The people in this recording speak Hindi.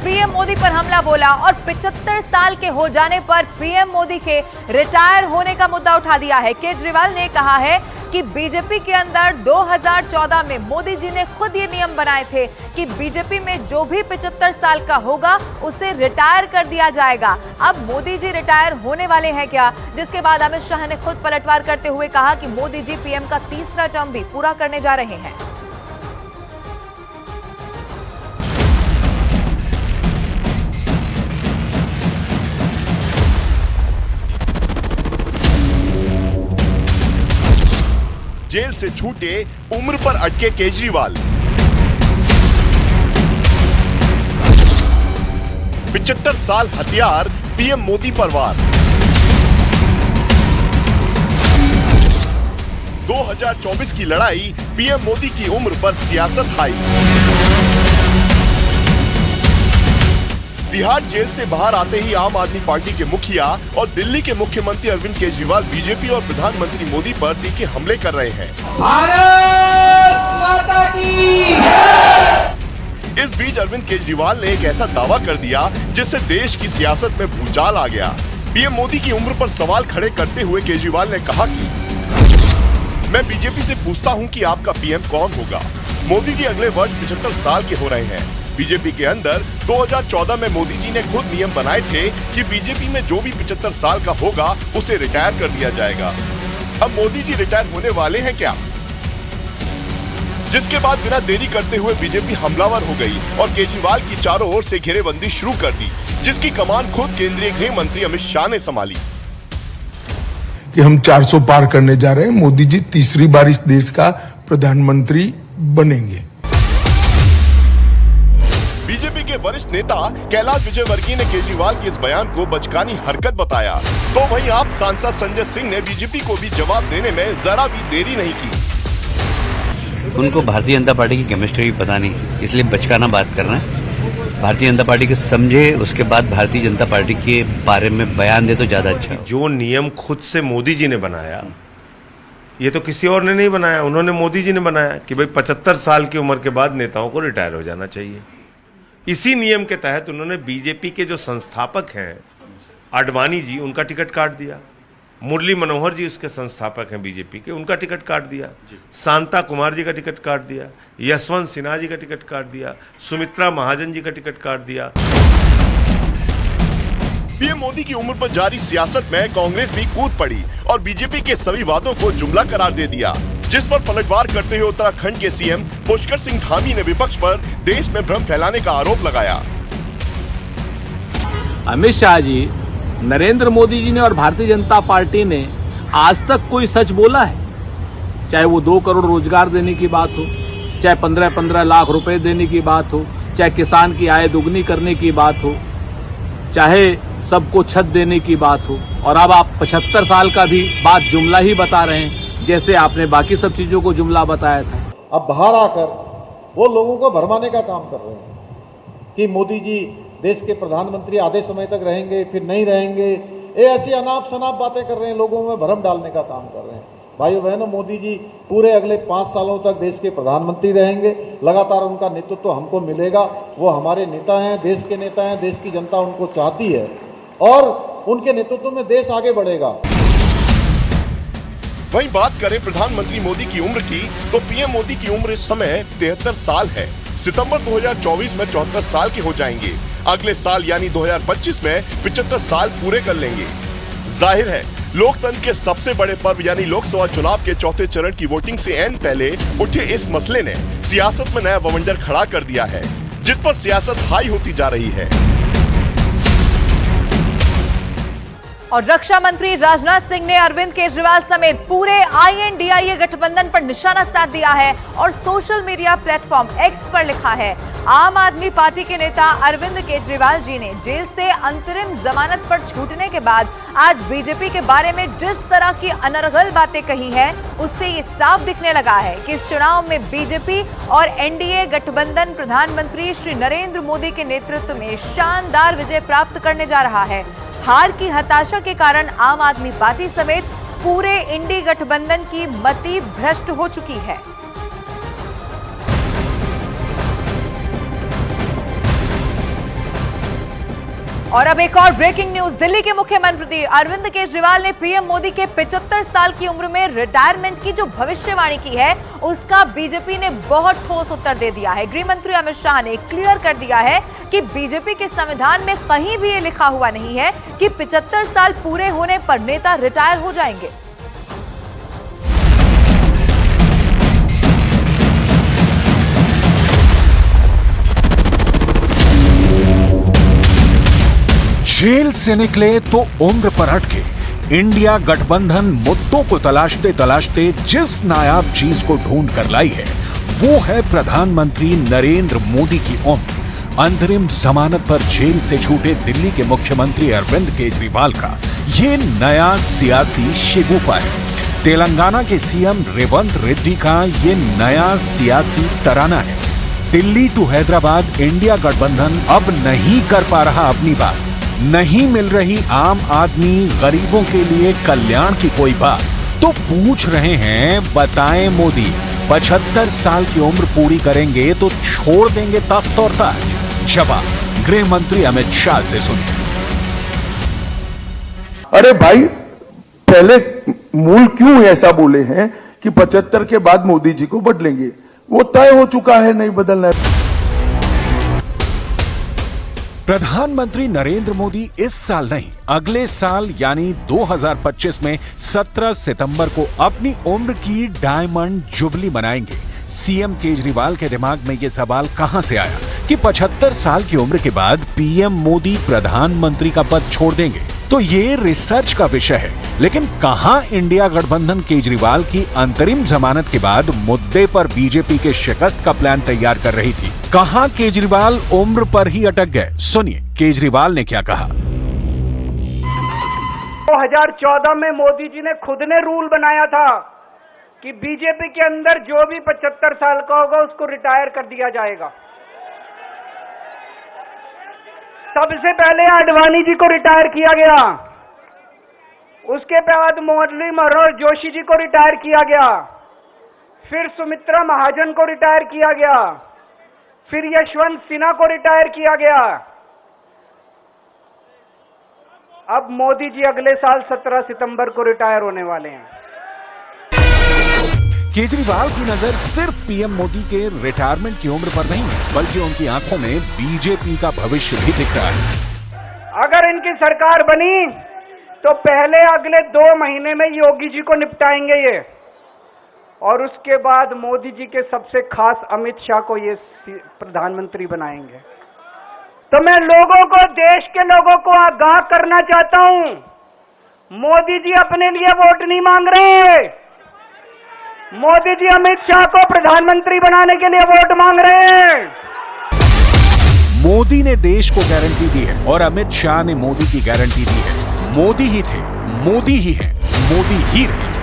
पीएम मोदी पर हमला बोला और 75 साल के हो जाने पर पीएम मोदी के रिटायर होने का मुद्दा उठा दिया है। केजरीवाल ने कहा है कि बीजेपी के अंदर 2014 में मोदी जी ने खुद ये नियम बनाए थे कि बीजेपी में जो भी 75 साल का होगा उसे रिटायर कर दिया जाएगा। अब मोदी जी रिटायर होने वाले हैं क्या, जिसके बाद अमित शाह ने खुद पलटवार करते हुए कहा कि मोदी जी पीएम का तीसरा टर्म भी पूरा करने जा रहे हैं। जेल से छूटे, उम्र पर अटके केजरीवाल। 75 साल हथियार, पीएम मोदी पर वार। 2024 की लड़ाई, पीएम मोदी की उम्र पर सियासत हाई। तिहाड़ जेल से बाहर आते ही आम आदमी पार्टी के मुखिया और दिल्ली के मुख्यमंत्री अरविंद केजरीवाल बीजेपी और प्रधानमंत्री मोदी पर तीखे हमले कर रहे हैं। भारत माता की जय। इस बीच अरविंद केजरीवाल ने एक ऐसा दावा कर दिया जिससे देश की सियासत में भूचाल आ गया। पीएम मोदी की उम्र पर सवाल खड़े करते हुए केजरीवाल ने कहा कि मैं बीजेपी से पूछता हूं कि आपका पीएम कौन होगा। मोदी जी अगले वर्ष 75 साल के हो रहे हैं। बीजेपी के अंदर 2014 में मोदी जी ने खुद नियम बनाए थे कि बीजेपी में जो भी 75 साल का होगा उसे रिटायर कर दिया जाएगा। अब मोदी जी रिटायर होने वाले हैं क्या? जिसके बाद बिना देरी करते हुए बीजेपी हमलावर हो गई और केजरीवाल की चारों ओर से घेरेबंदी शुरू कर दी, जिसकी कमान खुद केंद्रीय गृह मंत्री अमित शाह ने संभाली। कि हम 400 पार करने जा रहे हैं, मोदी जी तीसरी बार इस देश का प्रधानमंत्री बनेंगे। बीजेपी के वरिष्ठ नेता कैलाश विजयवर्गीय ने केजरीवाल के इस बयान को बचकानी हरकत बताया, तो वहीं आप सांसद संजय सिंह ने बीजेपी को भी जवाब देने में जरा भी देरी नहीं की। उनको भारतीय जनता पार्टी की केमिस्ट्री पता नहीं, इसलिए बचकाना बात कर रहे हैं। भारतीय जनता पार्टी को समझे, उसके बाद भारतीय जनता पार्टी के बारे में बयान दे तो ज्यादा अच्छा। जो नियम खुद से मोदी जी ने बनाया, ये तो किसी और ने नहीं बनाया, उन्होंने मोदी जी ने बनाया कि भाई 75 साल की उम्र के बाद नेताओं को रिटायर हो जाना चाहिए। इसी नियम के तहत उन्होंने बीजेपी के जो संस्थापक हैं आडवाणी जी, उनका टिकट काट दिया। मुरली मनोहर जी उसके संस्थापक हैं बीजेपी के, उनका टिकट काट दिया। शांता कुमार जी का टिकट काट दिया। यशवंत सिन्हा जी का टिकट काट दिया। सुमित्रा महाजन जी का टिकट काट दिया। पीएम मोदी की उम्र पर जारी सियासत में कांग्रेस भी कूद पड़ी और बीजेपी के सभी वादों को जुमला करार दे दिया, जिस पर पलटवार करते हुए उत्तराखंड के सीएम पुष्कर सिंह धामी ने विपक्ष पर देश में भ्रम फैलाने का आरोप लगाया। अमित शाह जी, नरेंद्र मोदी जी ने और भारतीय जनता पार्टी ने आज तक कोई सच बोला है? चाहे वो 2 करोड़ रोजगार देने की बात हो, चाहे 15-15 लाख रुपए देने की बात हो, चाहे किसान की आय दुगनी करने की बात हो, चाहे सबको छत देने की बात हो, और अब आप 75 साल का भी बात जुमला ही बता रहे हैं, जैसे आपने बाकी सब चीजों को जुमला बताया था। अब बाहर आकर वो लोगों को भरमाने का काम कर रहे हैं कि मोदी जी देश के प्रधानमंत्री आधे समय तक रहेंगे, फिर नहीं रहेंगे। ये ऐसी अनाप शनाप बातें कर रहे हैं, लोगों में भ्रम डालने का काम कर रहे हैं। भाइयों बहनों, मोदी जी पूरे अगले 5 सालों तक देश के प्रधानमंत्री रहेंगे। लगातार उनका नेतृत्व हमको मिलेगा। वो हमारे नेता हैं, देश के नेता हैं, देश की जनता उनको चाहती है और उनके नेतृत्व में देश आगे बढ़ेगा। वहीं बात करें प्रधानमंत्री मोदी की उम्र की, तो पीएम मोदी की उम्र इस समय 73 साल है। सितंबर 2024 में 74 साल के हो जाएंगे। अगले साल यानी 2025 में 75 साल पूरे कर लेंगे। जाहिर है, लोकतंत्र के सबसे बड़े पर्व यानी लोकसभा चुनाव के चौथे चरण की वोटिंग से ऐन पहले उठे इस मसले ने सियासत में नया बवंडर खड़ा कर दिया है, जिस पर सियासत हाई होती जा रही है। और रक्षा मंत्री राजनाथ सिंह ने अरविंद केजरीवाल समेत पूरे INDIA गठबंधन पर निशाना साध दिया है और सोशल मीडिया प्लेटफॉर्म X पर लिखा है, आम आदमी पार्टी के नेता अरविंद केजरीवाल जी ने जेल से अंतरिम जमानत पर छूटने के बाद आज बीजेपी के बारे में जिस तरह की अनर्गल बातें कही है, उससे ये साफ दिखने लगा है कि इस चुनाव में बीजेपी और NDA गठबंधन प्रधानमंत्री श्री नरेंद्र मोदी के नेतृत्व में शानदार विजय प्राप्त करने जा रहा है। हार की हताशा के कारण आम आदमी पार्टी समेत पूरे इंडी गठबंधन की मति भ्रष्ट हो चुकी है। और अब एक और ब्रेकिंग न्यूज। दिल्ली के मुख्यमंत्री अरविंद केजरीवाल ने पीएम मोदी के 75 साल की उम्र में रिटायरमेंट की जो भविष्यवाणी की है उसका बीजेपी ने बहुत ठोस उत्तर दे दिया है। गृह मंत्री अमित शाह ने क्लियर कर दिया है कि बीजेपी के संविधान में कहीं भी ये लिखा हुआ नहीं है कि 75 साल पूरे होने पर नेता रिटायर हो जाएंगे। जेल से निकले तो उम्र पर अटके इंडिया गठबंधन मुद्दों को तलाशते तलाशते जिस नायाब चीज को ढूंढ कर लाई है वो है प्रधानमंत्री नरेंद्र मोदी की उम्र। अंतरिम जमानत पर जेल से छूटे दिल्ली के मुख्यमंत्री अरविंद केजरीवाल का ये नया सियासी शिगुफा है। तेलंगाना के सीएम रेवंत रेड्डी का ये नया सियासी तराना है। दिल्ली टू हैदराबाद इंडिया गठबंधन अब नहीं कर पा रहा अपनी बात, नहीं मिल रही आम आदमी गरीबों के लिए कल्याण की कोई बात, तो पूछ रहे हैं बताएं मोदी 75 साल की उम्र पूरी करेंगे तो छोड़ देंगे तख्त और ताज। जवाब गृह मंत्री अमित शाह से सुनिए। अरे भाई, पहले मूल क्यों ऐसा बोले हैं कि 75 के बाद मोदी जी को बदलेंगे? वो तय हो चुका है, नहीं बदलना है। प्रधानमंत्री नरेंद्र मोदी इस साल नहीं अगले साल यानी 2025 में 17 सितंबर को अपनी उम्र की डायमंड जुबली मनाएंगे। सीएम केजरीवाल के दिमाग में यह सवाल कहां से आया कि 75 साल की उम्र के बाद पीएम मोदी प्रधानमंत्री का पद छोड़ देंगे? तो ये रिसर्च का विषय है, लेकिन कहां इंडिया गठबंधन केजरीवाल की अंतरिम जमानत के बाद मुद्दे पर बीजेपी के शिकस्त का प्लान तैयार कर रही थी? कहां केजरीवाल उम्र पर ही अटक गए? सुनिए केजरीवाल ने क्या कहा। 2014 में मोदी जी ने खुद ने रूल बनाया था कि बीजेपी के अंदर जो भी 75 साल का होगा उसको रिटायर कर दिया जाएगा। सबसे पहले आडवाणी जी को रिटायर किया गया, उसके बाद मुरली मनोहर जोशी जी को रिटायर किया गया, फिर सुमित्रा महाजन को रिटायर किया गया, फिर यशवंत सिन्हा को रिटायर किया गया। अब मोदी जी अगले साल 17 सितंबर को रिटायर होने वाले हैं। केजरीवाल की नजर सिर्फ पीएम मोदी के रिटायरमेंट की उम्र पर नहीं है, बल्कि उनकी आंखों में बीजेपी का भविष्य भी दिख रहा है। अगर इनकी सरकार बनी तो पहले अगले 2 महीने में योगी जी को निपटाएंगे ये, और उसके बाद मोदी जी के सबसे खास अमित शाह को ये प्रधानमंत्री बनाएंगे। तो मैं लोगों को, देश के लोगों को आगाह करना चाहता हूं, मोदी जी अपने लिए वोट नहीं मांग रहे, मोदी जी अमित शाह को प्रधानमंत्री बनाने के लिए वोट मांग रहे हैं। मोदी ने देश को गारंटी दी है और अमित शाह ने मोदी की गारंटी दी है। मोदी ही थे, मोदी ही है, मोदी ही रहे।